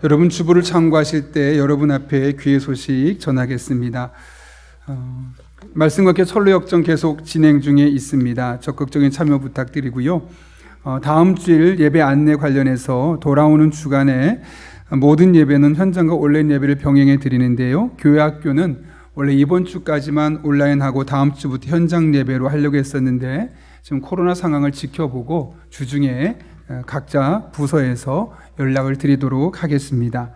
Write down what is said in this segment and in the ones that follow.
여러분 주부를 참고하실 때 여러분 앞에 귀의 소식 전하겠습니다. 말씀과 함께 선로 역정 계속 진행 중에 있습니다. 적극적인 참여 부탁드리고요. 다음 주일 예배 안내 관련해서 돌아오는 주간에 모든 예배는 현장과 온라인 예배를 병행해 드리는데요. 교회 학교는 원래 이번 주까지만 온라인하고 다음 주부터 현장 예배로 하려고 했었는데 지금 코로나 상황을 지켜보고 주중에 각자 부서에서 연락을 드리도록 하겠습니다.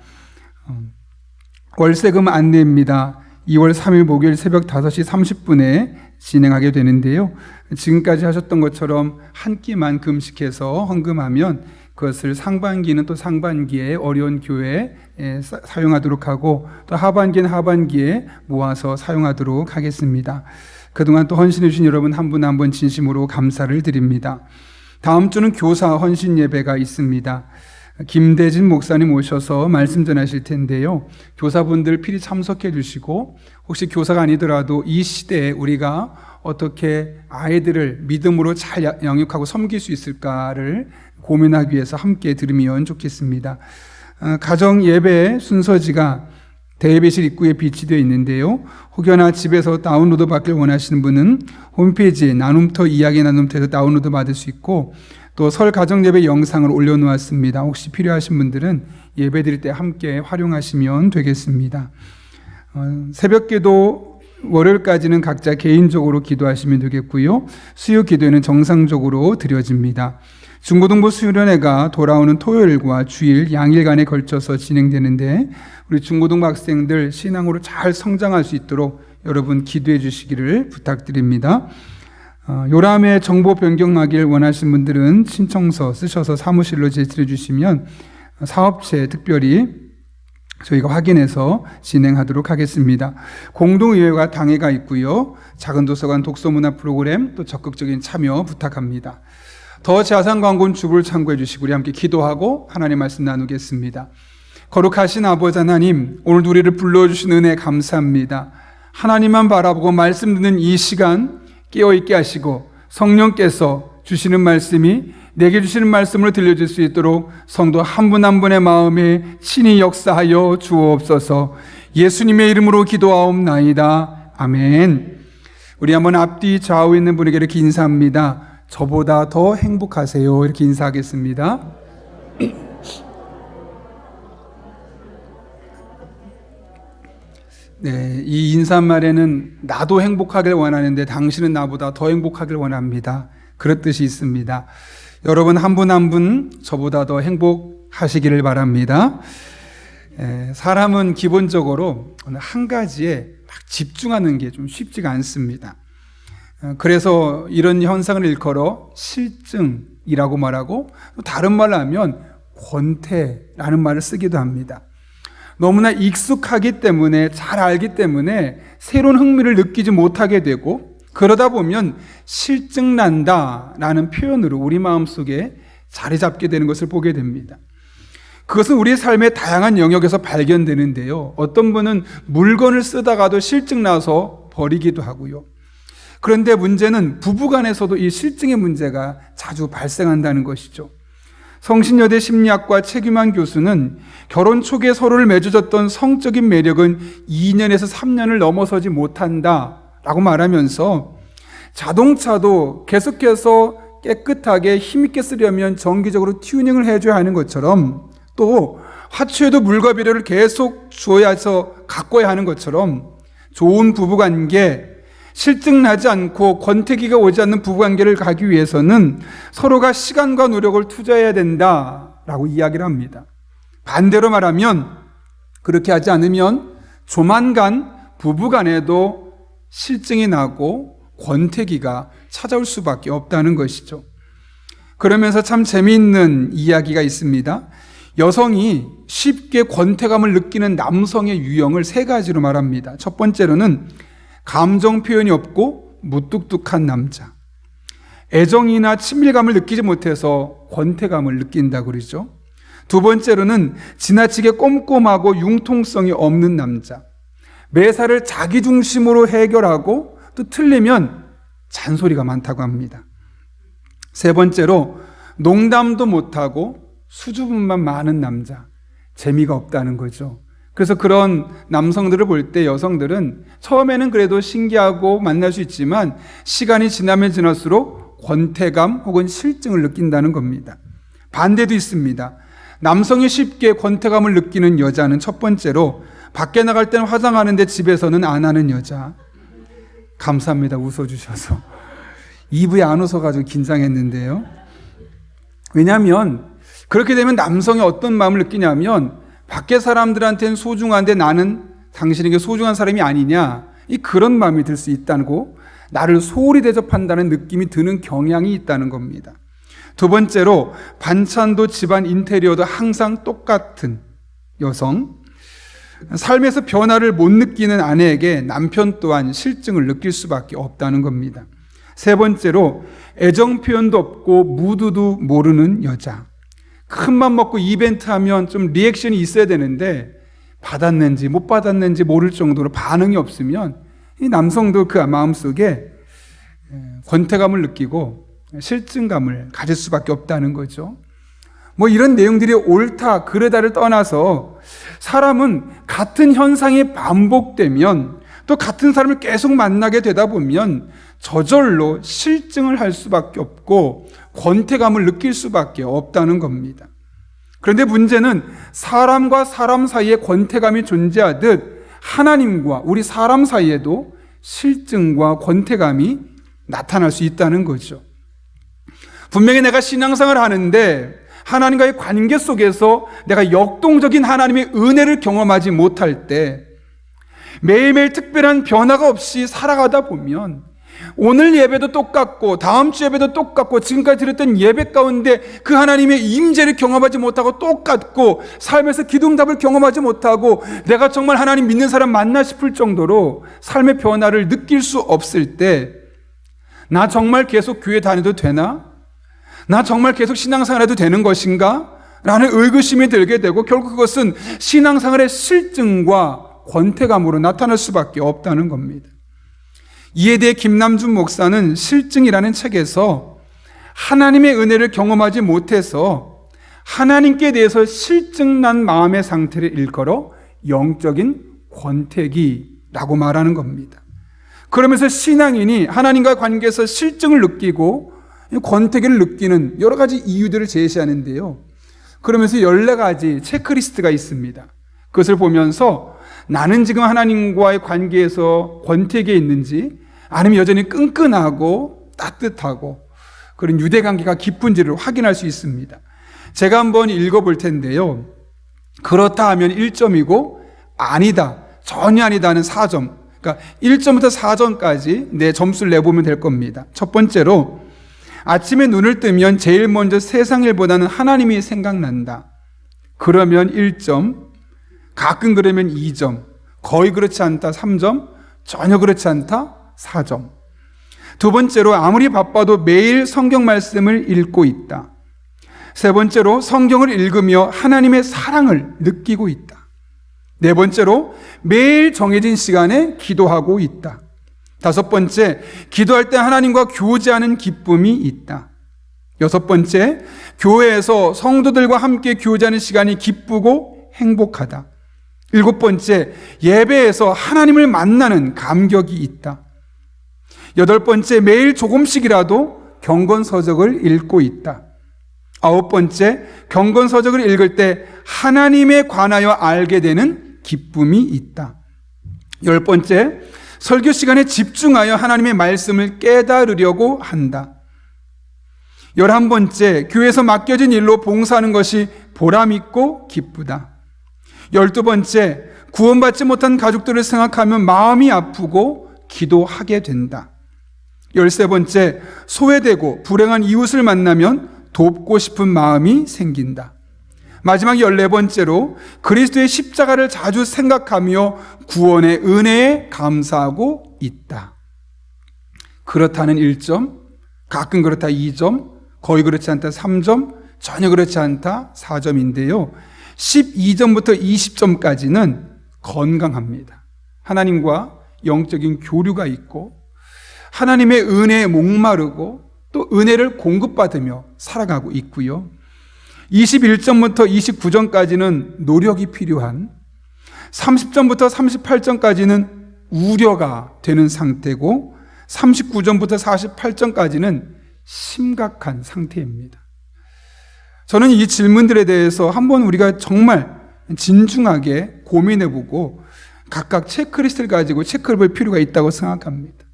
월세금 안내입니다. 2월 3일 목요일 새벽 5시 30분에 진행하게 되는데요. 지금까지 하셨던 것처럼 한 끼만 금식해서 헌금하면 그것을 상반기는 또 상반기에 어려운 교회에 사용하도록 하고 또 하반기는 하반기에 모아서 사용하도록 하겠습니다. 그동안 또 헌신해 주신 여러분 한 분 한 분 진심으로 감사를 드립니다. 다음 주는 교사 헌신 예배가 있습니다. 김대진 목사님 오셔서 말씀 전하실 텐데요. 교사분들 필히 참석해 주시고 혹시 교사가 아니더라도 이 시대에 우리가 어떻게 아이들을 믿음으로 잘 양육하고 섬길 수 있을까를 고민하기 위해서 함께 들으면 좋겠습니다. 가정 예배 순서지가 대예배실 입구에 비치되어 있는데요. 혹여나 집에서 다운로드 받길 원하시는 분은 홈페이지에 나눔터 이야기 나눔터에서 다운로드 받을 수 있고 또 설 가정 예배 영상을 올려놓았습니다. 혹시 필요하신 분들은 예배 드릴 때 함께 활용하시면 되겠습니다. 새벽기도 월요일까지는 각자 개인적으로 기도하시면 되겠고요. 수요 기도회는 정상적으로 드려집니다. 중고등부 수련회가 돌아오는 토요일과 주일 양일간에 걸쳐서 진행되는데 우리 중고등부 학생들 신앙으로 잘 성장할 수 있도록 여러분 기도해 주시기를 부탁드립니다. 요람에 정보 변경하길 원하시는 분들은 신청서 쓰셔서 사무실로 제출해 주시면 사업체 특별히 저희가 확인해서 진행하도록 하겠습니다. 공동의회와 당회가 있고요. 작은 도서관 독서문화 프로그램 또 적극적인 참여 부탁합니다. 더 자세한 광고는 주부를 참고해 주시고 우리 함께 기도하고 하나님 말씀 나누겠습니다. 거룩하신 아버지 하나님, 오늘도 우리를 불러주신 은혜 감사합니다. 하나님만 바라보고 말씀 듣는 이 시간 깨어있게 하시고 성령께서 주시는 말씀이 내게 주시는 말씀으로 들려줄 수 있도록 성도 한 분 한 분의 마음에 친히 역사하여 주옵소서. 예수님의 이름으로 기도하옵나이다. 아멘. 우리 한번 앞뒤 좌우 있는 분에게 이렇게 인사합니다. 저보다 더 행복하세요. 이렇게 인사하겠습니다. 네, 이 인사말에는 나도 행복하길 원하는데 당신은 나보다 더 행복하길 원합니다. 그런 뜻이 있습니다. 여러분 한 분 한 분 저보다 더 행복하시기를 바랍니다. 사람은 기본적으로 한 가지에 막 집중하는 게 좀 쉽지가 않습니다. 그래서 이런 현상을 일컬어 실증이라고 말하고 다른 말로 하면 권태라는 말을 쓰기도 합니다. 너무나 익숙하기 때문에 잘 알기 때문에 새로운 흥미를 느끼지 못하게 되고 그러다 보면 실증난다라는 표현으로 우리 마음속에 자리 잡게 되는 것을 보게 됩니다. 그것은 우리의 삶의 다양한 영역에서 발견되는데요. 어떤 분은 물건을 쓰다가도 실증나서 버리기도 하고요. 그런데 문제는 부부간에서도 이 실증의 문제가 자주 발생한다는 것이죠. 성신여대 심리학과 최규만 교수는 결혼 초기에 서로를 맺어줬던 성적인 매력은 2년에서 3년을 넘어서지 못한다라고 말하면서 자동차도 계속해서 깨끗하게 힘있게 쓰려면 정기적으로 튜닝을 해줘야 하는 것처럼 또 화초에도 물과 비료를 계속 주어야 해서 가꿔야 하는 것처럼 좋은 부부관계, 실증나지 않고 권태기가 오지 않는 부부관계를 가기 위해서는 서로가 시간과 노력을 투자해야 된다라고 이야기를 합니다. 반대로 말하면 그렇게 하지 않으면 조만간 부부간에도 실증이 나고 권태기가 찾아올 수밖에 없다는 것이죠. 그러면서 참 재미있는 이야기가 있습니다. 여성이 쉽게 권태감을 느끼는 남성의 유형을 3가지로 말합니다. 첫 번째로는 감정 표현이 없고 무뚝뚝한 남자. 애정이나 친밀감을 느끼지 못해서 권태감을 느낀다고 그러죠. 두 번째로는 지나치게 꼼꼼하고 융통성이 없는 남자. 매사를 자기 중심으로 해결하고 또 틀리면 잔소리가 많다고 합니다. 세 번째로 농담도 못하고 수줍음만 많은 남자. 재미가 없다는 거죠. 그래서 그런 남성들을 볼 때 여성들은 처음에는 그래도 신기하고 만날 수 있지만 시간이 지나면 지날수록 권태감 혹은 실증을 느낀다는 겁니다. 반대도 있습니다. 남성이 쉽게 권태감을 느끼는 여자는 첫 번째로 밖에 나갈 때는 화장하는데 집에서는 안 하는 여자. 감사합니다. 웃어주셔서. 2부에 안 웃어가지고 긴장했는데요. 왜냐하면 그렇게 되면 남성이 어떤 마음을 느끼냐면 밖에 사람들한테는 소중한데 나는 당신에게 소중한 사람이 아니냐, 그런 마음이 들 수 있다고 나를 소홀히 대접한다는 느낌이 드는 경향이 있다는 겁니다. 두 번째로 반찬도 집안 인테리어도 항상 똑같은 여성, 삶에서 변화를 못 느끼는 아내에게 남편 또한 실증을 느낄 수밖에 없다는 겁니다. 세 번째로 애정 표현도 없고 무드도 모르는 여자, 큰맘 먹고 이벤트 하면 좀 리액션이 있어야 되는데 받았는지 못 받았는지 모를 정도로 반응이 없으면 이 남성도 그 마음속에 권태감을 느끼고 실증감을 가질 수밖에 없다는 거죠. 이런 내용들이 옳다 그르다를 떠나서 사람은 같은 현상이 반복되면 또 같은 사람을 계속 만나게 되다 보면 저절로 실증을 할 수밖에 없고 권태감을 느낄 수밖에 없다는 겁니다. 그런데 문제는 사람과 사람 사이에 권태감이 존재하듯 하나님과 우리 사람 사이에도 실증과 권태감이 나타날 수 있다는 거죠. 분명히 내가 신앙생활을 하는데 하나님과의 관계 속에서 내가 역동적인 하나님의 은혜를 경험하지 못할 때 매일매일 특별한 변화가 없이 살아가다 보면 오늘 예배도 똑같고 다음 주 예배도 똑같고 지금까지 드렸던 예배 가운데 그 하나님의 임재를 경험하지 못하고 똑같고 삶에서 기둥답을 경험하지 못하고 내가 정말 하나님 믿는 사람 맞나 싶을 정도로 삶의 변화를 느낄 수 없을 때 나 정말 계속 교회 다녀도 되나? 나 정말 계속 신앙생활 해도 되는 것인가? 라는 의구심이 들게 되고 결국 그것은 신앙생활의 실증과 권태감으로 나타날 수밖에 없다는 겁니다. 이에 대해 김남준 목사는 실증이라는 책에서 하나님의 은혜를 경험하지 못해서 하나님께 대해서 실증난 마음의 상태를 일컬어 영적인 권태기라고 말하는 겁니다. 그러면서 신앙인이 하나님과 관계에서 실증을 느끼고 권태기를 느끼는 여러 가지 이유들을 제시하는데요. 그러면서 14가지 체크리스트가 있습니다. 그것을 보면서 나는 지금 하나님과의 관계에서 권태기에 있는지 아니면 여전히 끈끈하고 따뜻하고 그런 유대관계가 깊은지를 확인할 수 있습니다. 제가 한번 읽어볼 텐데요. 그렇다 하면 1점이고 아니다, 전혀 아니다는 4점. 그러니까 1점부터 4점까지 내 점수를 내보면 될 겁니다. 첫 번째로 아침에 눈을 뜨면 제일 먼저 세상 일보다는 하나님이 생각난다. 그러면 1점, 가끔 그러면 2점, 거의 그렇지 않다 3점, 전혀 그렇지 않다 4점. 두 번째로 아무리 바빠도 매일 성경 말씀을 읽고 있다. 세 번째로 성경을 읽으며 하나님의 사랑을 느끼고 있다. 네 번째로 매일 정해진 시간에 기도하고 있다. 다섯 번째, 기도할 때 하나님과 교제하는 기쁨이 있다. 여섯 번째, 교회에서 성도들과 함께 교제하는 시간이 기쁘고 행복하다. 일곱 번째, 예배에서 하나님을 만나는 감격이 있다. 여덟 번째, 매일 조금씩이라도 경건서적을 읽고 있다. 아홉 번째, 경건서적을 읽을 때 하나님에 관하여 알게 되는 기쁨이 있다. 열 번째, 설교 시간에 집중하여 하나님의 말씀을 깨달으려고 한다. 11번째, 교회에서 맡겨진 일로 봉사하는 것이 보람있고 기쁘다. 12번째, 구원받지 못한 가족들을 생각하면 마음이 아프고 기도하게 된다. 13번째, 소외되고 불행한 이웃을 만나면 돕고 싶은 마음이 생긴다. 마지막 14번째로 그리스도의 십자가를 자주 생각하며 구원의 은혜에 감사하고 있다. 그렇다는 1점, 가끔 그렇다 2점, 거의 그렇지 않다 3점, 전혀 그렇지 않다 4점인데요. 12점부터 20점까지는 건강합니다. 하나님과 영적인 교류가 있고 하나님의 은혜에 목마르고 또 은혜를 공급받으며 살아가고 있고요. 21점부터 29점까지는 노력이 필요한, 30점부터 38점까지는 우려가 되는 상태고 39점부터 48점까지는 심각한 상태입니다. 저는 이 질문들에 대해서 한번 우리가 정말 진중하게 고민해보고 각각 체크리스트를 가지고 체크해볼 필요가 있다고 생각합니다.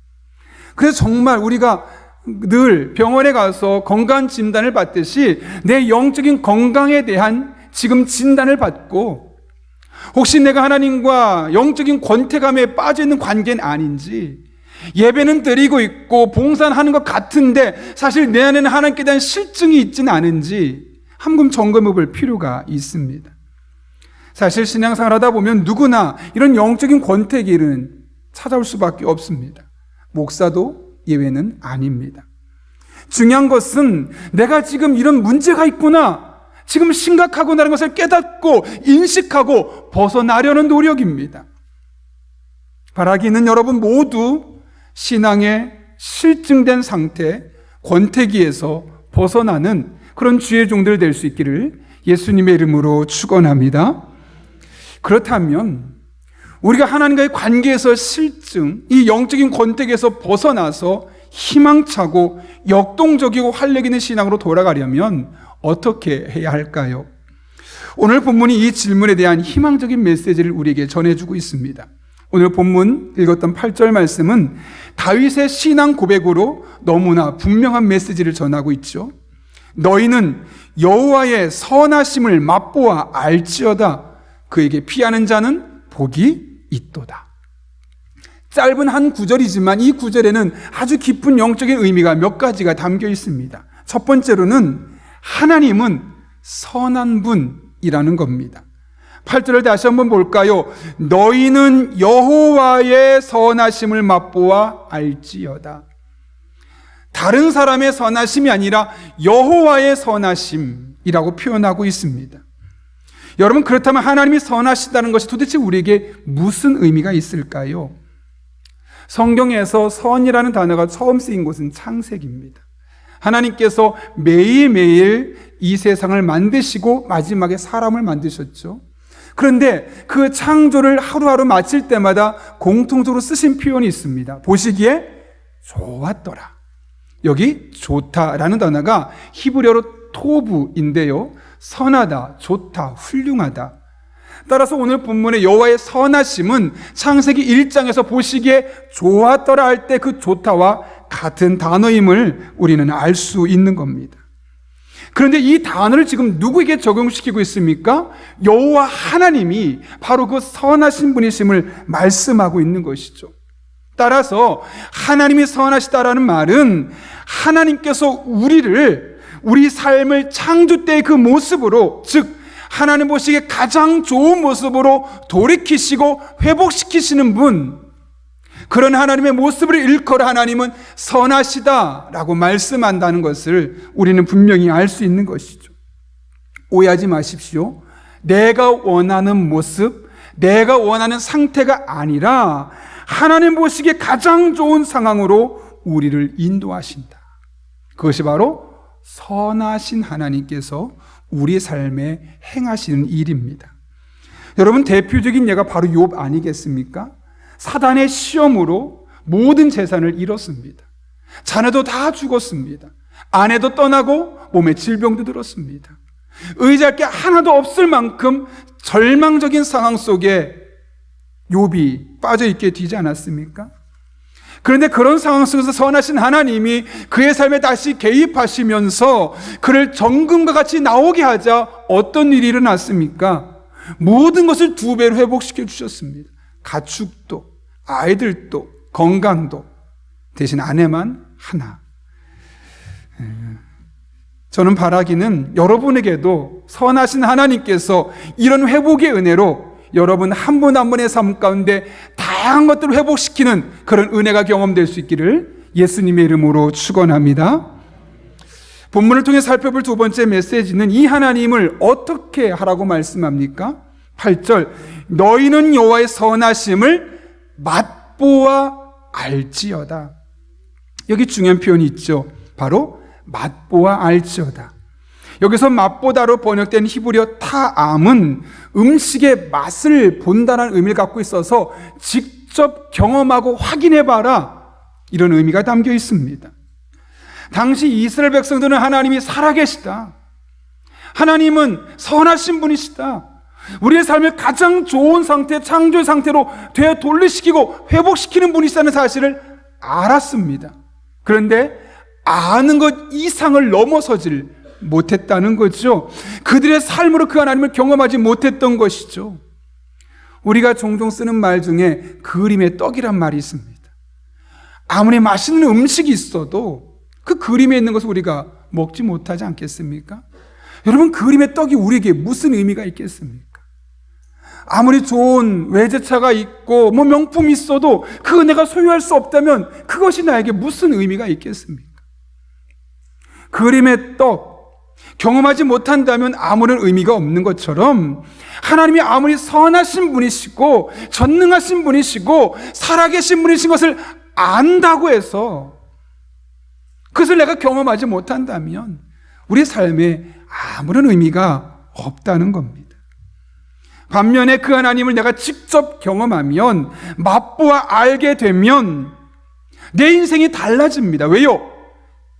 그래서 정말 우리가 늘 병원에 가서 건강 진단을 받듯이 내 영적인 건강에 대한 지금 진단을 받고, 혹시 내가 하나님과 영적인 권태감에 빠져 있는 관계는 아닌지, 예배는 드리고 있고 봉사는 하는 것 같은데 사실 내 안에는 하나님께 대한 실증이 있지는 않은지 한번 점검해 볼 필요가 있습니다. 사실 신앙생활 하다 보면 누구나 이런 영적인 권태기는 찾아올 수밖에 없습니다. 목사도 예외는 아닙니다. 중요한 것은 내가 지금 이런 문제가 있구나, 지금 심각하구나라는 것을 깨닫고 인식하고 벗어나려는 노력입니다. 바라기는 여러분 모두 신앙의 실증된 상태, 권태기에서 벗어나는 그런 주의 종들 될 수 있기를 예수님의 이름으로 축원합니다. 그렇다면 우리가 하나님과의 관계에서 실증, 이 영적인 권태기에서 벗어나서 희망차고 역동적이고 활력 있는 신앙으로 돌아가려면 어떻게 해야 할까요? 오늘 본문이 이 질문에 대한 희망적인 메시지를 우리에게 전해주고 있습니다. 오늘 본문 읽었던 8절 말씀은 다윗의 신앙 고백으로 너무나 분명한 메시지를 전하고 있죠. 너희는 여호와의 선하심을 맛보아 알지어다. 그에게 피하는 자는 복이 있도다. 짧은 한 구절이지만 이 구절에는 아주 깊은 영적인 의미가 몇 가지가 담겨 있습니다. 첫 번째로는 하나님은 선한 분이라는 겁니다. 8절을 다시 한번 볼까요? 너희는 여호와의 선하심을 맛보아 알지어다. 다른 사람의 선하심이 아니라 여호와의 선하심이라고 표현하고 있습니다. 여러분, 그렇다면 하나님이 선하시다는 것이 도대체 우리에게 무슨 의미가 있을까요? 성경에서 선이라는 단어가 처음 쓰인 곳은 창세기입니다. 하나님께서 매일매일 이 세상을 만드시고 마지막에 사람을 만드셨죠. 그런데 그 창조를 하루하루 마칠 때마다 공통적으로 쓰신 표현이 있습니다. 보시기에 좋았더라. 여기 좋다라는 단어가 히브리어로 토브인데요. 선하다, 좋다, 훌륭하다. 따라서 오늘 본문의 여호와의 선하심은 창세기 1장에서 보시기에 좋았더라 할 때 그 좋다와 같은 단어임을 우리는 알 수 있는 겁니다. 그런데 이 단어를 지금 누구에게 적용시키고 있습니까? 여호와 하나님이 바로 그 선하신 분이심을 말씀하고 있는 것이죠. 따라서 하나님이 선하시다라는 말은 하나님께서 우리 삶을 창조 때의 그 모습으로, 즉 하나님 보시기에 가장 좋은 모습으로 돌이키시고 회복시키시는 분, 그런 하나님의 모습을 일컬어 하나님은 선하시다라고 말씀한다는 것을 우리는 분명히 알 수 있는 것이죠. 오해하지 마십시오. 내가 원하는 모습, 내가 원하는 상태가 아니라 하나님 보시기에 가장 좋은 상황으로 우리를 인도하신다. 그것이 바로 선하신 하나님께서 우리 삶에 행하시는 일입니다. 여러분, 대표적인 예가 바로 욥 아니겠습니까? 사단의 시험으로 모든 재산을 잃었습니다. 자녀도 다 죽었습니다. 아내도 떠나고 몸에 질병도 들었습니다. 의지할 게 하나도 없을 만큼 절망적인 상황 속에 욥이 빠져있게 되지 않았습니까? 그런데 그런 상황 속에서 선하신 하나님이 그의 삶에 다시 개입하시면서 그를 정금과 같이 나오게 하자 어떤 일이 일어났습니까? 모든 것을 2배로 회복시켜 주셨습니다. 가축도, 아이들도, 건강도. 대신 아내만 하나. 저는 바라기는 여러분에게도 선하신 하나님께서 이런 회복의 은혜로 여러분 한 분 한 분의 삶 가운데 다양한 것들을 회복시키는 그런 은혜가 경험될 수 있기를 예수님의 이름으로 축원합니다. 본문을 통해 살펴볼 두 번째 메시지는 이 하나님을 어떻게 하라고 말씀합니까? 8절, 너희는 여호와의 선하심을 맛보아 알지어다. 여기 중요한 표현이 있죠. 바로 맛보아 알지어다. 여기서 맛보다로 번역된 히브리어 타암은 음식의 맛을 본다는 의미를 갖고 있어서 직접 경험하고 확인해봐라, 이런 의미가 담겨 있습니다. 당시 이스라엘 백성들은 하나님이 살아계시다, 하나님은 선하신 분이시다, 우리의 삶을 가장 좋은 상태, 창조의 상태로 되돌리시키고 회복시키는 분이시다는 사실을 알았습니다. 그런데 아는 것 이상을 넘어서질 못했다는 거죠. 그들의 삶으로 그 하나님을 경험하지 못했던 것이죠. 우리가 종종 쓰는 말 중에 그림의 떡이란 말이 있습니다. 아무리 맛있는 음식이 있어도 그 그림에 있는 것을 우리가 먹지 못하지 않겠습니까? 여러분, 그림의 떡이 우리에게 무슨 의미가 있겠습니까? 아무리 좋은 외제차가 있고 명품이 있어도 그거 내가 소유할 수 없다면 그것이 나에게 무슨 의미가 있겠습니까? 그림의 떡, 경험하지 못한다면 아무런 의미가 없는 것처럼 하나님이 아무리 선하신 분이시고 전능하신 분이시고 살아계신 분이신 것을 안다고 해서 그것을 내가 경험하지 못한다면 우리 삶에 아무런 의미가 없다는 겁니다. 반면에 그 하나님을 내가 직접 경험하면, 맛보아 알게 되면 내 인생이 달라집니다. 왜요?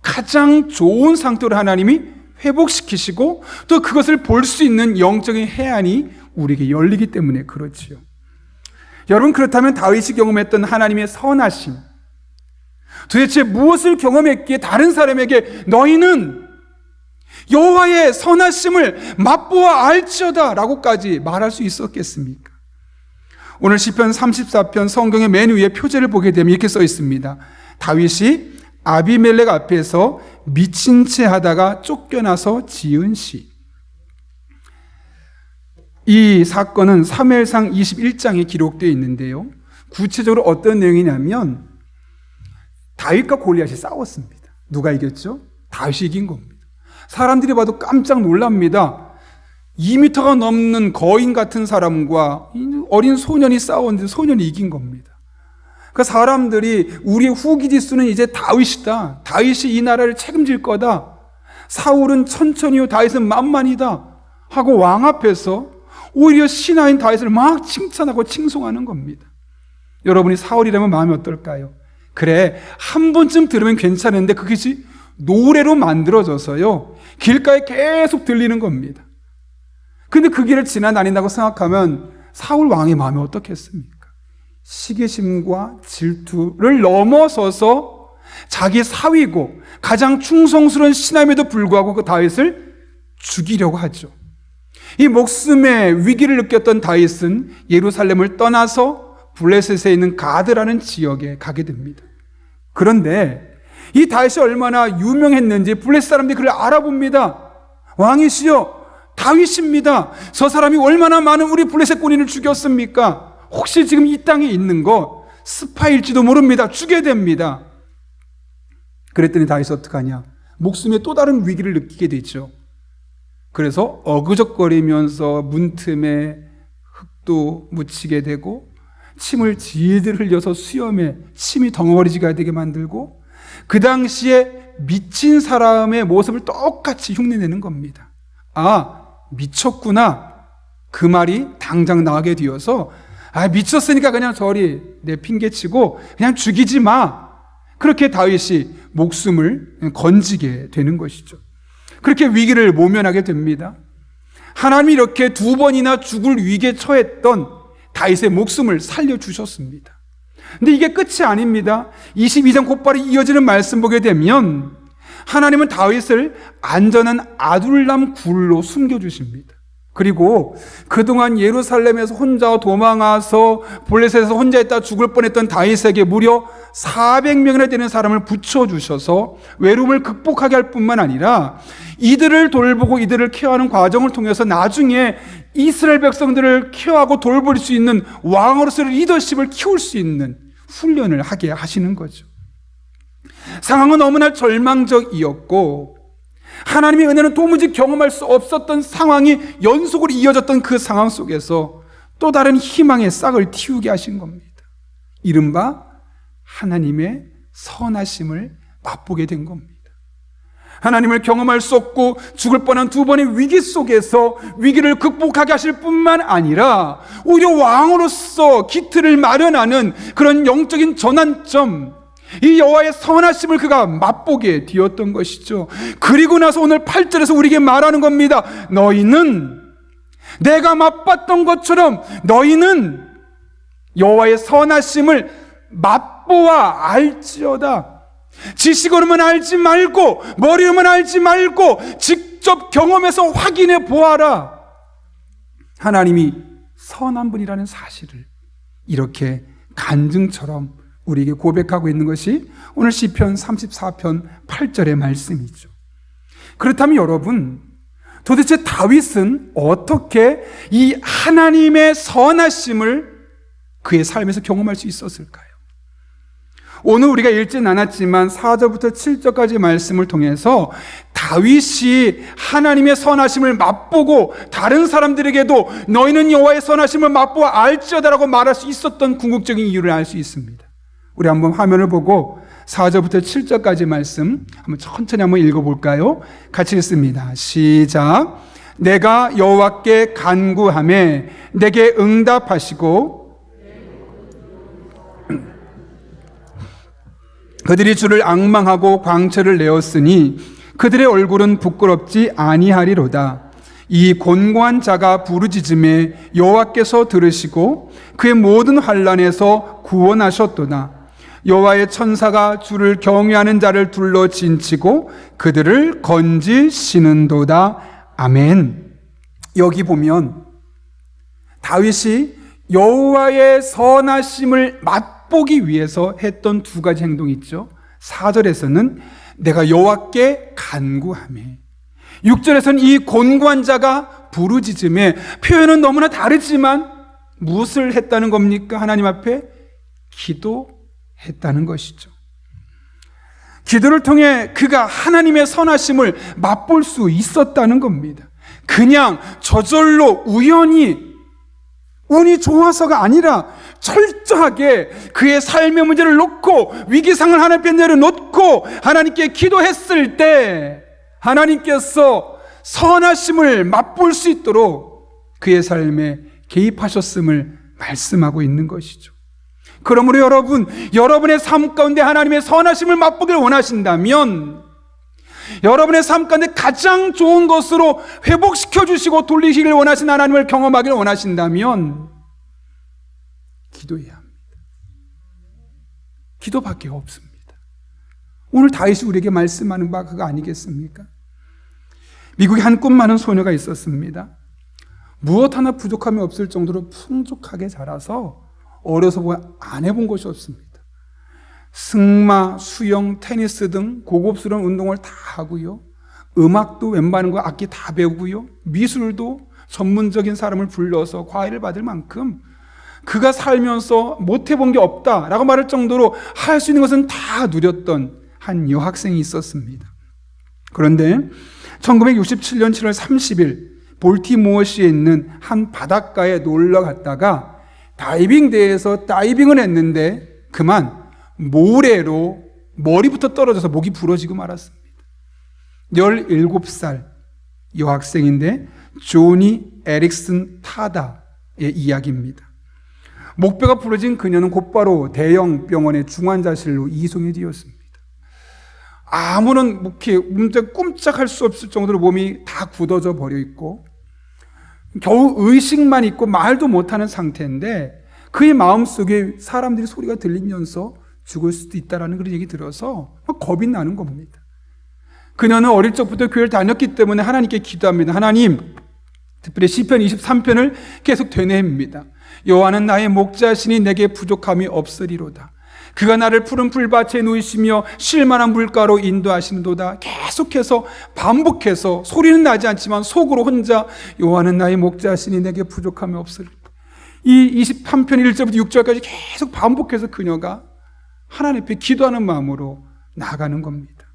가장 좋은 상태로 하나님이 회복시키시고 또 그것을 볼 수 있는 영적인 해안이 우리에게 열리기 때문에 그렇지요. 여러분, 그렇다면 다윗이 경험했던 하나님의 선하심, 도대체 무엇을 경험했기에 다른 사람에게 너희는 여호와의 선하심을 맛보아 알지어다 라고까지 말할 수 있었겠습니까? 오늘 시편 34편 성경의 맨 위에 표제를 보게 되면 이렇게 써 있습니다. 다윗이 아비멜렉 앞에서 미친 채 하다가 쫓겨나서 지은 시. 이 사건은 사무엘상 21장에 기록되어 있는데요, 구체적으로 어떤 내용이냐면 다윗과 골리앗이 싸웠습니다. 누가 이겼죠? 다윗이 이긴 겁니다. 사람들이 봐도 깜짝 놀랍니다. 2m가 넘는 거인 같은 사람과 어린 소년이 싸웠는데 소년이 이긴 겁니다. 그 사람들이 우리의 후기 지수는 이제 다윗이다, 다윗이 이 나라를 책임질 거다, 사울은 천천히요 다윗은 만만이다 하고 왕 앞에서 오히려 신하인 다윗을 막 칭찬하고 칭송하는 겁니다. 여러분이 사울이라면 마음이 어떨까요? 그래, 한 번쯤 들으면 괜찮은데 그것이 노래로 만들어져서요 길가에 계속 들리는 겁니다. 근데 그 길을 지나다닌다고 생각하면 사울 왕의 마음이 어떻겠습니까? 시기심과 질투를 넘어서서 자기 사위고 가장 충성스러운 신함에도 불구하고 그 다윗을 죽이려고 하죠. 이 목숨의 위기를 느꼈던 다윗은 예루살렘을 떠나서 블레셋에 있는 가드라는 지역에 가게 됩니다. 그런데 이 다윗이 얼마나 유명했는지 블레셋 사람들이 그를 알아봅니다. 왕이시여, 다윗입니다. 저 사람이 얼마나 많은 우리 블레셋 군인을 죽였습니까? 혹시 지금 이 땅에 있는 거 스파일지도 모릅니다. 죽여야 됩니다. 그랬더니 다윗이 어떡하냐? 목숨에 또 다른 위기를 느끼게 되죠. 그래서 어그적거리면서 문틈에 흙도 묻히게 되고 침을 질질 흘려서 수염에 침이 덩어리지가 되게 만들고 그 당시에 미친 사람의 모습을 똑같이 흉내내는 겁니다. 아, 미쳤구나. 그 말이 당장 나게 되어서 미쳤으니까 그냥 저리 내 핑계치고 그냥 죽이지 마. 그렇게 다윗이 목숨을 건지게 되는 것이죠. 그렇게 위기를 모면하게 됩니다. 하나님이 이렇게 2번이나 죽을 위기에 처했던 다윗의 목숨을 살려주셨습니다. 근데 이게 끝이 아닙니다. 22장 곧바로 이어지는 말씀 보게 되면 하나님은 다윗을 안전한 아둘람 굴로 숨겨주십니다. 그리고 그동안 예루살렘에서 혼자 도망와서 블레셋에서 혼자 있다 죽을 뻔했던 다윗에게 무려 400명이나 되는 사람을 붙여주셔서 외로움을 극복하게 할 뿐만 아니라 이들을 돌보고 이들을 케어하는 과정을 통해서 나중에 이스라엘 백성들을 케어하고 돌볼 수 있는 왕으로서의 리더십을 키울 수 있는 훈련을 하게 하시는 거죠. 상황은 너무나 절망적이었고 하나님의 은혜는 도무지 경험할 수 없었던 상황이 연속으로 이어졌던 그 상황 속에서 또 다른 희망의 싹을 틔우게 하신 겁니다. 이른바 하나님의 선하심을 맛보게 된 겁니다. 하나님을 경험할 수 없고 죽을 뻔한 두 번의 위기 속에서 위기를 극복하게 하실 뿐만 아니라 오히려 왕으로서 기틀을 마련하는 그런 영적인 전환점, 이 여호와의 선하심을 그가 맛보게 되었던 것이죠. 그리고 나서 오늘 8절에서 우리에게 말하는 겁니다. 너희는 내가 맛봤던 것처럼 너희는 여호와의 선하심을 맛보아 알지어다. 지식으로만 알지 말고 머리로만 알지 말고 직접 경험해서 확인해 보아라. 하나님이 선한 분이라는 사실을 이렇게 간증처럼 우리에게 고백하고 있는 것이 오늘 시편 34편 8절의 말씀이죠. 그렇다면 여러분, 도대체 다윗은 어떻게 이 하나님의 선하심을 그의 삶에서 경험할 수 있었을까요? 오늘 우리가 읽진 않았지만 4절부터 7절까지 말씀을 통해서 다윗이 하나님의 선하심을 맛보고 다른 사람들에게도 너희는 여호와의 선하심을 맛보아 알지어다라고 말할 수 있었던 궁극적인 이유를 알 수 있습니다. 우리 한번 화면을 보고 4절부터 7절까지 말씀 한번 천천히 한번 읽어볼까요? 같이 읽습니다. 시작. 내가 여호와께 간구하매 내게 응답하시고 그들이 주를 앙망하고 광채를 내었으니 그들의 얼굴은 부끄럽지 아니하리로다. 이 곤고한 자가 부르짖음에 여호와께서 들으시고 그의 모든 환난에서 구원하셨도다. 여호와의 천사가 주를 경외하는 자를 둘러 진치고 그들을 건지시는도다. 아멘. 여기 보면 다윗이 여호와의 선하심을 맛보기 위해서 했던 두 가지 행동이 있죠. 4절에서는 내가 여호와께 간구하매, 6절에서는 이 곤고한 자가 부르짖음에, 표현은 너무나 다르지만 무엇을 했다는 겁니까? 하나님 앞에 기도했다는 것이죠. 기도를 통해 그가 하나님의 선하심을 맛볼 수 있었다는 겁니다. 그냥 저절로 우연히 운이 좋아서가 아니라 철저하게 그의 삶의 문제를 놓고 위기상을 하나님 앞에 내려놓고 하나님께 기도했을 때 하나님께서 선하심을 맛볼 수 있도록 그의 삶에 개입하셨음을 말씀하고 있는 것이죠. 그러므로 여러분의 삶 가운데 하나님의 선하심을 맛보기를 원하신다면, 여러분의 삶 가운데 가장 좋은 것으로 회복시켜 주시고 돌리시길 원하신 하나님을 경험하기를 원하신다면 기도해야 합니다. 기도밖에 없습니다. 오늘 다윗이 우리에게 말씀하는 바 그거 아니겠습니까? 미국에 한 꿈 많은 소녀가 있었습니다. 무엇 하나 부족함이 없을 정도로 풍족하게 자라서 어려서 안 해본 것이 없습니다. 승마, 수영, 테니스 등 고급스러운 운동을 다 하고요. 음악도 웬만한 거 악기 다 배우고요. 미술도 전문적인 사람을 불러서 과외를 받을 만큼 그가 살면서 못 해본 게 없다라고 말할 정도로 할 수 있는 것은 다 누렸던 한 여학생이 있었습니다. 그런데 1967년 7월 30일 볼티모어시에 있는 한 바닷가에 놀러 갔다가 다이빙 대회에서 다이빙을 했는데 그만 모래로 머리부터 떨어져서 목이 부러지고 말았습니다. 17살 여학생인데 조니 에릭슨 타다의 이야기입니다. 목뼈가 부러진 그녀는 곧바로 대형 병원의 중환자실로 이송이 되었습니다. 아무런 문제 꼼짝할 수 없을 정도로 몸이 다 굳어져 버려 있고 겨우 의식만 있고 말도 못하는 상태인데 그의 마음속에 사람들이 소리가 들리면서 죽을 수도 있다는 그런 얘기 들어서 겁이 나는 겁니다. 그녀는 어릴 적부터 교회를 다녔기 때문에 하나님께 기도합니다. 하나님, 특별히 시편 23편을 계속 되뇌입니다. 여호와는 나의 목자시니 내게 부족함이 없으리로다. 그가 나를 푸른 풀밭에 누이시며 쉴만한 물가로 인도하시는도다. 계속해서 반복해서 소리는 나지 않지만 속으로 혼자 여호와는 나의 목자시니 내게 부족함이 없으리로다. 이 23편 1절부터 6절까지 계속 반복해서 그녀가 하나님 앞에 기도하는 마음으로 나아가는 겁니다.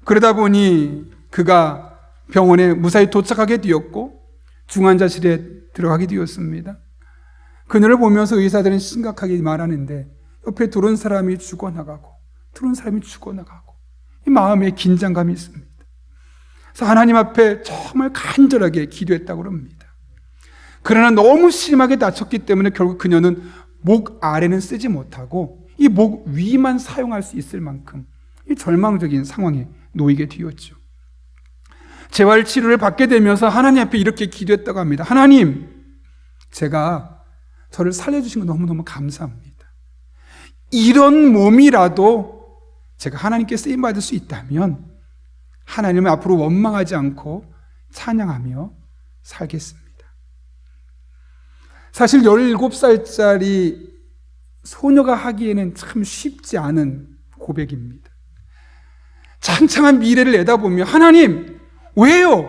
그러다 보니 그가 병원에 무사히 도착하게 되었고 중환자실에 들어가게 되었습니다. 그녀를 보면서 의사들은 심각하게 말하는데 옆에 들어온 사람이 죽어나가고 들어온 사람이 죽어나가고 이 마음에 긴장감이 있습니다. 그래서 하나님 앞에 정말 간절하게 기도했다고 합니다. 그러나 너무 심하게 다쳤기 때문에 결국 그녀는 목 아래는 쓰지 못하고 이 목 위만 사용할 수 있을 만큼 이 절망적인 상황에 놓이게 되었죠. 재활 치료를 받게 되면서 하나님 앞에 이렇게 기도했다고 합니다. 하나님, 제가 저를 살려주신 거 너무너무 감사합니다. 이런 몸이라도 제가 하나님께 쓰임받을 수 있다면 하나님을 앞으로 원망하지 않고 찬양하며 살겠습니다. 사실 17살짜리 소녀가 하기에는 참 쉽지 않은 고백입니다. 창창한 미래를 내다보며 하나님, 왜요?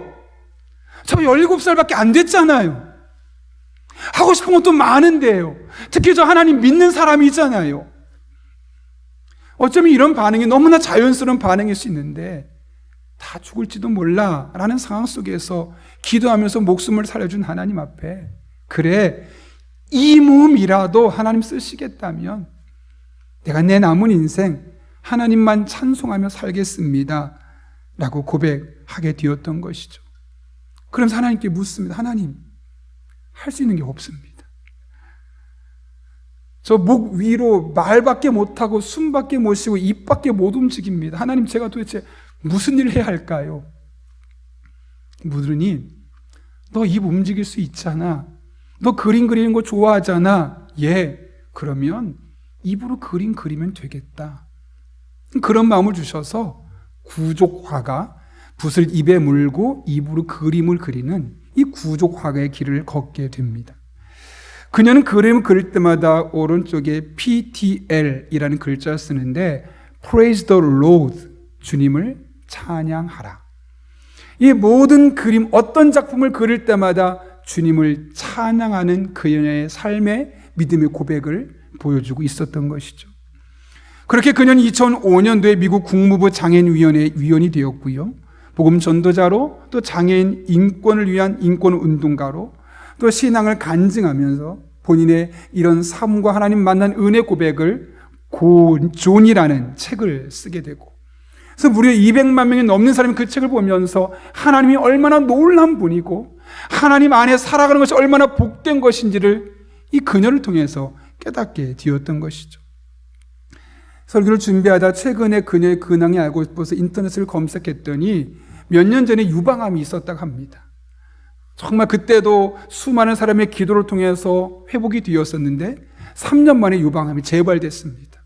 저 17살밖에 안 됐잖아요. 하고 싶은 것도 많은데요. 특히 저 하나님 믿는 사람이잖아요. 어쩌면 이런 반응이 너무나 자연스러운 반응일 수 있는데 다 죽을지도 몰라 라는 상황 속에서 기도하면서 목숨을 살려준 하나님 앞에 그래, 이 몸이라도 하나님 쓰시겠다면 내가 내 남은 인생 하나님만 찬송하며 살겠습니다 라고 고백하게 되었던 것이죠. 그러면서 하나님께 묻습니다. 하나님, 할 수 있는 게 없습니다. 저 목 위로 말밖에 못하고 숨밖에 못 쉬고 입밖에 못 움직입니다. 하나님, 제가 도대체 무슨 일을 해야 할까요? 묻으니 너 입 움직일 수 있잖아. 너 그림 그리는 거 좋아하잖아. 예, 그러면 입으로 그림 그리면 되겠다. 그런 마음을 주셔서 구족화가 붓을 입에 물고 입으로 그림을 그리는 이 구족화가의 길을 걷게 됩니다. 그녀는 그림을 그릴 때마다 오른쪽에 PTL이라는 글자를 쓰는데 Praise the Lord, 주님을 찬양하라. 이 모든 그림, 어떤 작품을 그릴 때마다 주님을 찬양하는 그녀의 삶의 믿음의 고백을 보여주고 있었던 것이죠. 그렇게 그녀는 2005년도에 미국 국무부 장애인위원회 위원이 되었고요. 복음 전도자로, 또 장애인 인권을 위한 인권 운동가로, 또 신앙을 간증하면서 본인의 이런 삶과 하나님 만난 은혜 고백을 고존이라는 책을 쓰게 되고, 그래서 무려 200만 명이 넘는 사람이 그 책을 보면서 하나님이 얼마나 놀라운 분이고 하나님 안에 살아가는 것이 얼마나 복된 것인지를 이 그녀를 통해서 깨닫게 되었던 것이죠. 설교를 준비하다 최근에 그녀의 근황이 알고 싶어서 인터넷을 검색했더니 몇 년 전에 유방암이 있었다고 합니다. 정말 그때도 수많은 사람의 기도를 통해서 회복이 되었었는데 3년 만에 유방암이 재발됐습니다.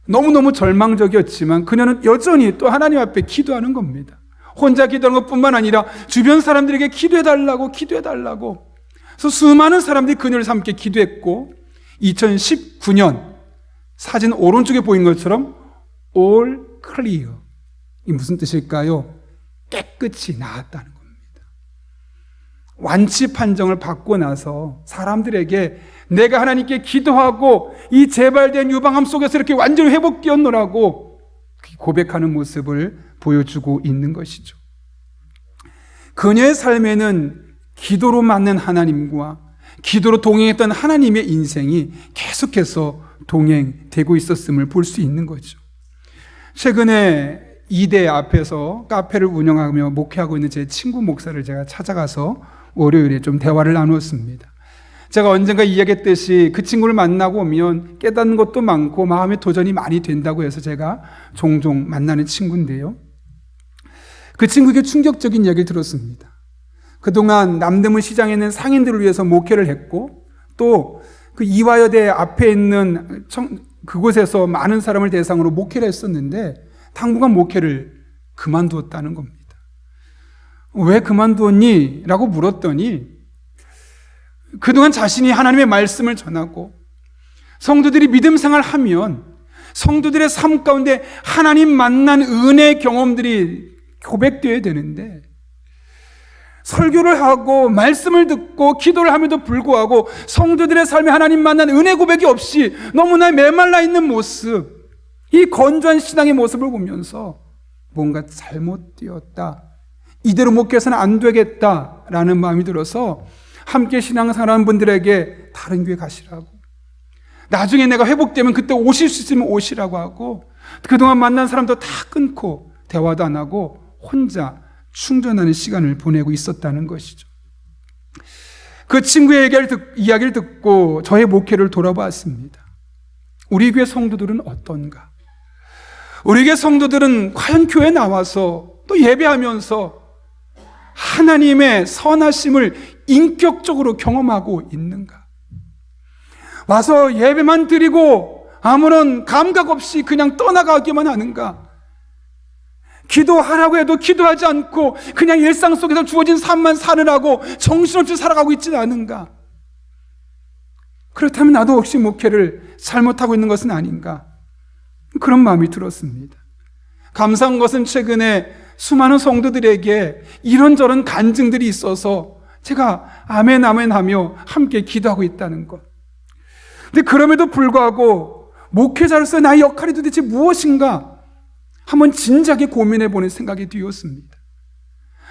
너무너무 절망적이었지만 그녀는 여전히 또 하나님 앞에 기도하는 겁니다. 혼자 기도하는 것뿐만 아니라 주변 사람들에게 기도해달라고. 그래서 수많은 사람들이 그녀를 함께 기도했고 2019년 사진 오른쪽에 보인 것처럼 all clear, 이 무슨 뜻일까요? 깨끗이 나았다는 겁니다. 완치 판정을 받고 나서 사람들에게 내가 하나님께 기도하고 이 재발된 유방암 속에서 이렇게 완전히 회복되었노라고 고백하는 모습을 보여주고 있는 것이죠. 그녀의 삶에는 기도로 만난 하나님과 기도로 동행했던 하나님의 인생이 계속해서 동행되고 있었음을 볼 수 있는 거죠. 최근에 이대 앞에서 카페를 운영하며 목회하고 있는 제 친구 목사를 제가 찾아가서 월요일에 좀 대화를 나누었습니다. 제가 언젠가 이야기했듯이 그 친구를 만나고 오면 깨닫는 것도 많고 마음의 도전이 많이 된다고 해서 제가 종종 만나는 친구인데요. 그 친구에게 충격적인 이야기를 들었습니다. 그동안 남대문 시장에 있는 상인들을 위해서 목회를 했고 또 그 이화여대 앞에 있는 그곳에서 많은 사람을 대상으로 목회를 했었는데 당분간 목회를 그만두었다는 겁니다. 왜 그만두었니? 라고 물었더니 그동안 자신이 하나님의 말씀을 전하고 성도들이 믿음 생활하면 성도들의 삶 가운데 하나님 만난 은혜의 경험들이 고백되어야 되는데 설교를 하고 말씀을 듣고 기도를 함에도 불구하고 성도들의 삶에 하나님 만난 은혜 고백이 없이 너무나 메말라 있는 모습, 이 건조한 신앙의 모습을 보면서 뭔가 잘못되었다, 이대로 목회해서는 안 되겠다라는 마음이 들어서 함께 신앙생활하는 분들에게 다른 교회 가시라고, 나중에 내가 회복되면 그때 오실 수 있으면 오시라고 하고 그동안 만난 사람도 다 끊고 대화도 안 하고 혼자 충전하는 시간을 보내고 있었다는 것이죠. 그 친구의 이야기를 듣고 저의 목회를 돌아봤습니다. 우리 교회 성도들은 어떤가? 우리 교회 성도들은 과연 교회에 나와서 또 예배하면서 하나님의 선하심을 인격적으로 경험하고 있는가? 와서 예배만 드리고 아무런 감각 없이 그냥 떠나가기만 하는가? 기도하라고 해도 기도하지 않고 그냥 일상 속에서 주어진 삶만 사느라고 정신없이 살아가고 있지는 않은가? 그렇다면 나도 혹시 목회를 잘못하고 있는 것은 아닌가? 그런 마음이 들었습니다. 감사한 것은 최근에 수많은 성도들에게 이런저런 간증들이 있어서 제가 아멘 아멘 하며 함께 기도하고 있다는 것. 근데 그럼에도 불구하고 목회자로서 나의 역할이 도대체 무엇인가 한번 진지하게 고민해 보는 생각이 되었습니다.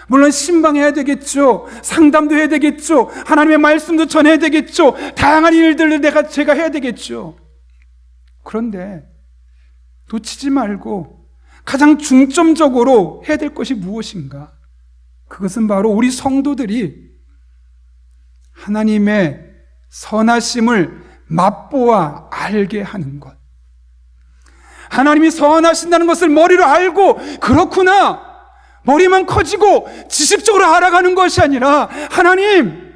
물론 신방해야 되겠죠. 상담도 해야 되겠죠. 하나님의 말씀도 전해야 되겠죠. 다양한 일들을 제가 해야 되겠죠. 그런데 놓치지 말고 가장 중점적으로 해야 될 것이 무엇인가? 그것은 바로 우리 성도들이 하나님의 선하심을 맛보아 알게 하는 것. 하나님이 선하신다는 것을 머리로 알고 그렇구나, 머리만 커지고 지식적으로 알아가는 것이 아니라 하나님,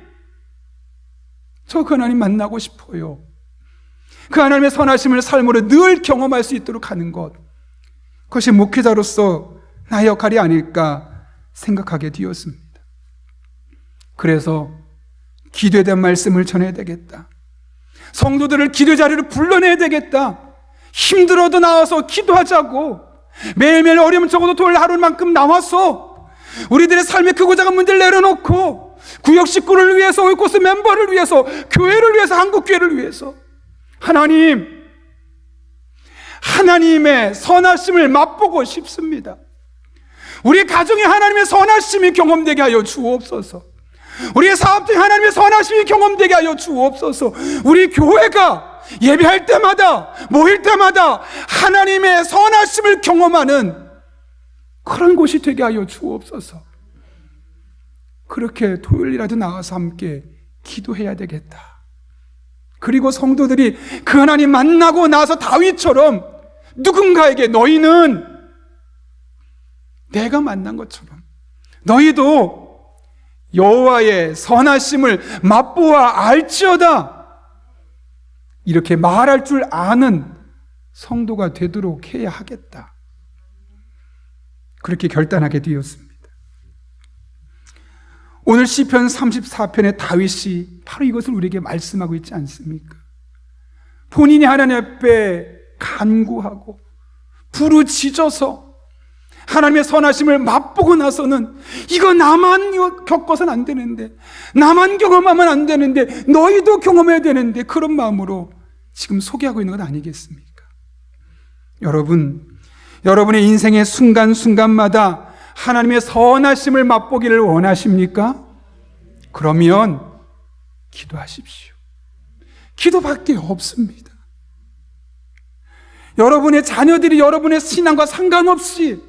저 그 하나님 만나고 싶어요. 그 하나님의 선하심을 삶으로 늘 경험할 수 있도록 하는 것, 그것이 목회자로서 나의 역할이 아닐까 생각하게 되었습니다. 그래서 기도에 대한 말씀을 전해야 되겠다. 성도들을 기도 자리로 불러내야 되겠다. 힘들어도 나와서 기도하자고. 매일매일 어려우면 적어도 토요일 하루만큼 나와서 우리들의 삶의 크고 작은 문제를 내려놓고 구역 식구를 위해서, 오이코스 멤버를 위해서, 교회를 위해서, 한국교회를 위해서 하나님의 선하심을 맛보고 싶습니다. 우리 가정에 하나님의 선하심이 경험되게 하여 주옵소서. 우리의 사업중에 하나님의 선하심이 경험되게 하여 주옵소서. 우리 교회가 예배할 때마다, 모일 때마다 하나님의 선하심을 경험하는 그런 곳이 되게 하여 주옵소서. 그렇게 토요일이라도 나와서 함께 기도해야 되겠다. 그리고 성도들이 그 하나님 만나고 나서 다윗처럼 누군가에게 너희는 내가 만난 것처럼 너희도 여호와의 선하심을 맛보아 알지어다, 이렇게 말할 줄 아는 성도가 되도록 해야 하겠다. 그렇게 결단하게 되었습니다. 오늘 시편 34편의 다윗이 바로 이것을 우리에게 말씀하고 있지 않습니까? 본인이 하나님 앞에 간구하고 부르짖어서 하나님의 선하심을 맛보고 나서는 이거 나만 겪어서는 안 되는데, 나만 경험하면 안 되는데, 너희도 경험해야 되는데, 그런 마음으로 지금 소개하고 있는 것 아니겠습니까? 여러분의 인생의 순간순간마다 하나님의 선하심을 맛보기를 원하십니까? 그러면 기도하십시오. 기도밖에 없습니다. 여러분의 자녀들이 여러분의 신앙과 상관없이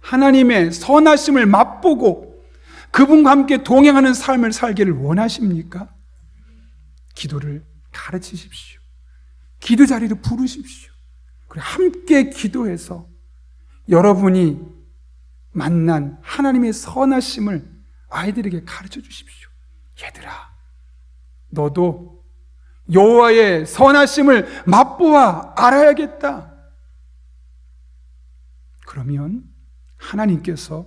하나님의 선하심을 맛보고 그분과 함께 동행하는 삶을 살기를 원하십니까? 기도를 가르치십시오. 기도 자리를 부르십시오. 그리고 함께 기도해서 여러분이 만난 하나님의 선하심을 아이들에게 가르쳐 주십시오. 얘들아, 너도 여호와의 선하심을 맛보아 알아야겠다. 그러면 하나님께서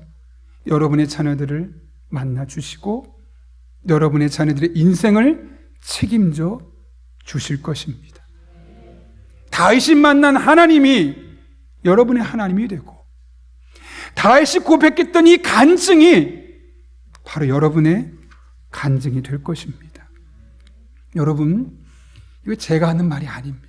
여러분의 자녀들을 만나 주시고 여러분의 자녀들의 인생을 책임져 주실 것입니다. 다윗이 만난 하나님이 여러분의 하나님이 되고, 다윗이 고백했던 이 간증이 바로 여러분의 간증이 될 것입니다. 여러분, 이거 제가 하는 말이 아닙니다.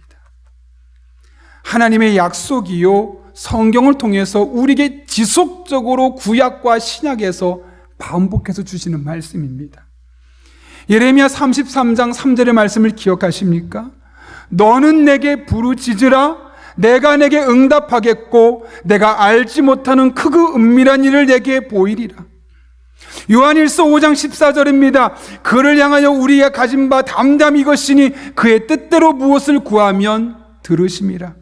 하나님의 약속이요, 성경을 통해서 우리에게 지속적으로 구약과 신약에서 반복해서 주시는 말씀입니다. 예레미야 33장 3절의 말씀을 기억하십니까? 너는 내게 부르짖으라, 내가 내게 응답하겠고 내가 알지 못하는 크고 은밀한 일을 내게 보이리라. 요한일서 5장 14절입니다. 그를 향하여 우리가 가진 바 담담히 이것이니 그의 뜻대로 무엇을 구하면 들으심이라.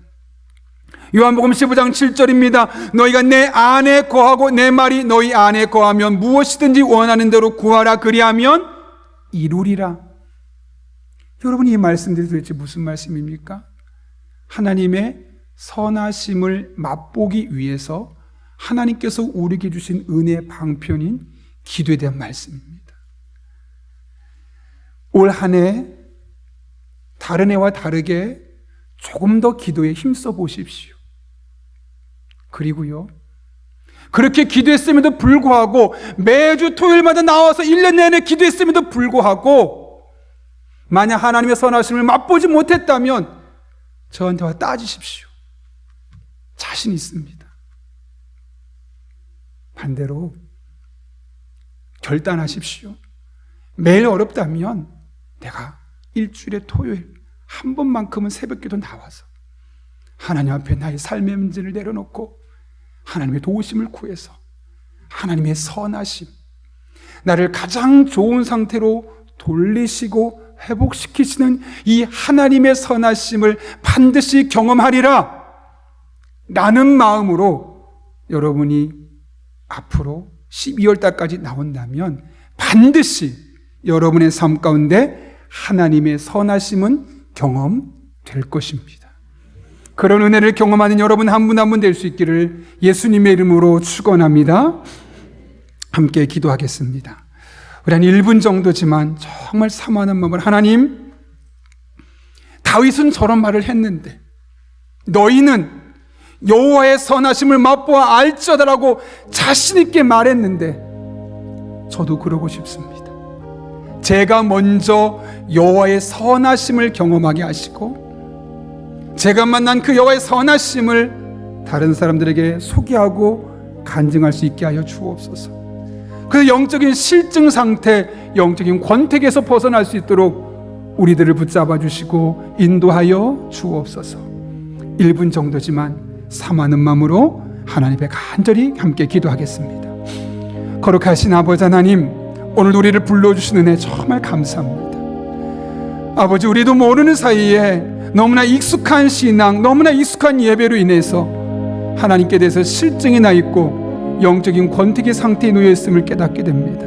요한복음 15장 7절입니다. 너희가 내 안에 거하고 내 말이 너희 안에 거하면 무엇이든지 원하는 대로 구하라. 그리하면 이루리라. 여러분, 이 말씀들이 도대체 무슨 말씀입니까? 하나님의 선하심을 맛보기 위해서 하나님께서 우리에게 주신 은혜의 방편인 기도에 대한 말씀입니다. 올 한 해 다른 해와 다르게 조금 더 기도에 힘써 보십시오. 그리고요, 그렇게 기도했음에도 불구하고 매주 토요일마다 나와서 1년 내내 기도했음에도 불구하고 만약 하나님의 선하심을 맛보지 못했다면 저한테 와 따지십시오. 자신 있습니다. 반대로 결단하십시오. 매일 어렵다면 내가 일주일에 토요일 한 번만큼은 새벽기도 나와서 하나님 앞에 나의 삶의 문제를 내려놓고 하나님의 도우심을 구해서 하나님의 선하심, 나를 가장 좋은 상태로 돌리시고 회복시키시는 이 하나님의 선하심을 반드시 경험하리라 라는 마음으로 여러분이 앞으로 12월 달까지 나온다면 반드시 여러분의 삶 가운데 하나님의 선하심은 경험될 것입니다. 그런 은혜를 경험하는 여러분 한 분 한 분 될 수 있기를 예수님의 이름으로 축원합니다. 함께 기도하겠습니다. 우리 한 1분 정도지만 정말 사모하는 마음으로, 하나님, 다윗은 저런 말을 했는데 너희는 여호와의 선하심을 맛보아 알지어다라고 자신 있게 말했는데 저도 그러고 싶습니다. 제가 먼저 여호와의 선하심을 경험하게 하시고 제가 만난 그 여호와의 선하심을 다른 사람들에게 소개하고 간증할 수 있게 하여 주옵소서. 그 영적인 실증 상태, 영적인 권태기에서 벗어날 수 있도록 우리들을 붙잡아 주시고 인도하여 주옵소서. 1분 정도지만 사모하는 마음으로 하나님 앞에 간절히 함께 기도하겠습니다. 거룩하신 아버지 하나님, 오늘 우리를 불러주시는 은혜 정말 감사합니다. 아버지, 우리도 모르는 사이에 너무나 익숙한 신앙, 너무나 익숙한 예배로 인해서 하나님께 대해서 실증이 나 있고 영적인 권태기 상태에 놓여 있음을 깨닫게 됩니다.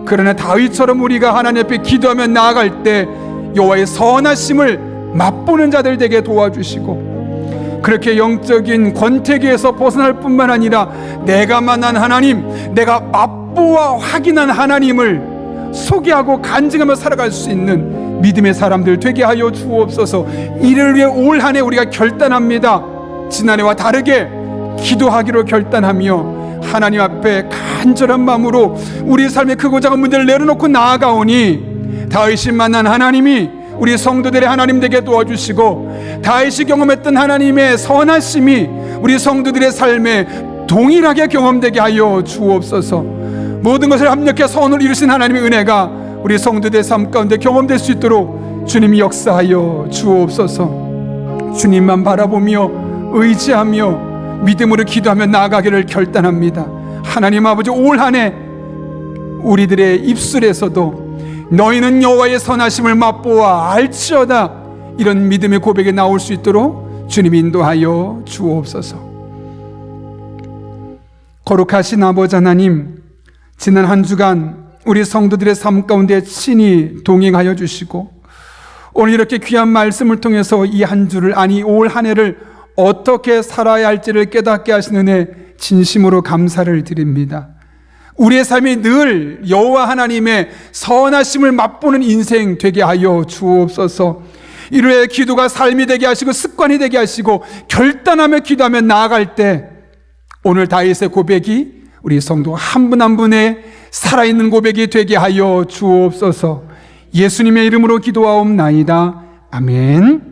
그러나 다윗처럼 우리가 하나님 앞에 기도하며 나아갈 때 여호와의 선하심을 맛보는 자들 되게 도와주시고, 그렇게 영적인 권태기에서 벗어날 뿐만 아니라 내가 만난 하나님, 내가 맛보아 확인한 하나님을 소개하고 간증하며 살아갈 수 있는 믿음의 사람들 되게 하여 주옵소서. 이를 위해 올 한 해 우리가 결단합니다. 지난해와 다르게 기도하기로 결단하며 하나님 앞에 간절한 마음으로 우리 삶의 크고 작은 문제를 내려놓고 나아가오니 다윗이 만난 하나님이 우리 성도들의 하나님 되게 도와주시고, 다윗이 경험했던 하나님의 선하심이 우리 성도들의 삶에 동일하게 경험되게 하여 주옵소서. 모든 것을 합력해 선을 이루신 하나님의 은혜가 우리 성도들의 삶 가운데 경험될 수 있도록 주님이 역사하여 주옵소서. 주님만 바라보며 의지하며 믿음으로 기도하며 나아가기를 결단합니다. 하나님 아버지, 올 한 해 우리들의 입술에서도 너희는 여호와의 선하심을 맛보아 알지어다, 이런 믿음의 고백이 나올 수 있도록 주님 인도하여 주옵소서. 거룩하신 아버지 하나님, 지난 한 주간 우리 성도들의 삶 가운데 친히 동행하여 주시고 오늘 이렇게 귀한 말씀을 통해서 이 한 주를, 아니 올 한 해를 어떻게 살아야 할지를 깨닫게 하시는 애 진심으로 감사를 드립니다. 우리의 삶이 늘 여호와 하나님의 선하심을 맛보는 인생 되게 하여 주옵소서. 이루의 기도가 삶이 되게 하시고 습관이 되게 하시고 결단하며 기도하며 나아갈 때 오늘 다윗의 고백이 우리 성도 한 분 한 분의 살아있는 고백이 되게 하여 주옵소서. 예수님의 이름으로 기도하옵나이다. 아멘.